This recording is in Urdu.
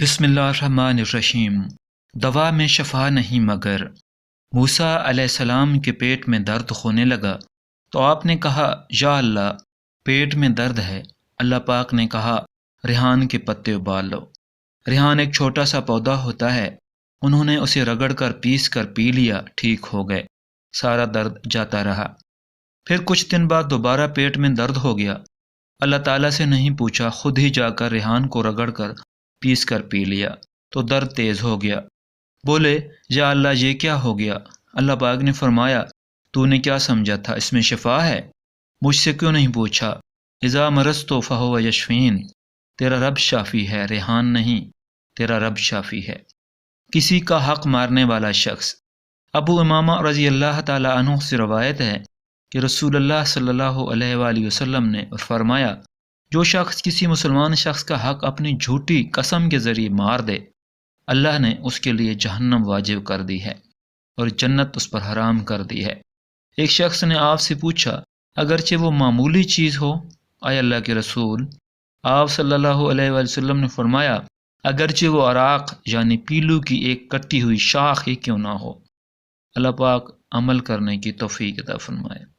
بسم اللہ الرحمن الرحیم۔ دوا میں شفا نہیں مگر موسیٰ علیہ السلام کے پیٹ میں درد ہونے لگا تو آپ نے کہا یا اللہ پیٹ میں درد ہے۔ اللہ پاک نے کہا ریحان کے پتے ابال لو۔ ریحان ایک چھوٹا سا پودا ہوتا ہے، انہوں نے اسے رگڑ کر پیس کر پی لیا، ٹھیک ہو گئے، سارا درد جاتا رہا۔ پھر کچھ دن بعد دوبارہ پیٹ میں درد ہو گیا، اللہ تعالیٰ سے نہیں پوچھا، خود ہی جا کر ریحان کو رگڑ کر پیس کر پی لیا تو درد تیز ہو گیا۔ بولے یا اللہ یہ کیا ہو گیا؟ اللہ پاک نے فرمایا تو نے کیا سمجھا تھا اس میں شفا ہے؟ مجھ سے کیوں نہیں پوچھا؟ اذا مرضت فہو یشفین، تیرا رب شافی ہے، ریحان نہیں، تیرا رب شافی ہے۔ کسی کا حق مارنے والا شخص۔ ابو امامہ رضی اللہ تعالی عنہ سے روایت ہے کہ رسول اللہ صلی اللہ علیہ وآلہ وسلم نے فرمایا جو شخص کسی مسلمان شخص کا حق اپنی جھوٹی قسم کے ذریعے مار دے، اللہ نے اس کے لیے جہنم واجب کر دی ہے اور جنت اس پر حرام کر دی ہے۔ ایک شخص نے آپ سے پوچھا اگرچہ وہ معمولی چیز ہو، اے اللہ کے رسول؟ آپ صلی اللہ علیہ وآلہ وسلم نے فرمایا اگرچہ وہ عراق یعنی پیلو کی ایک کٹی ہوئی شاخ ہی کیوں نہ ہو۔ اللہ پاک عمل کرنے کی توفیق عطا فرمائے۔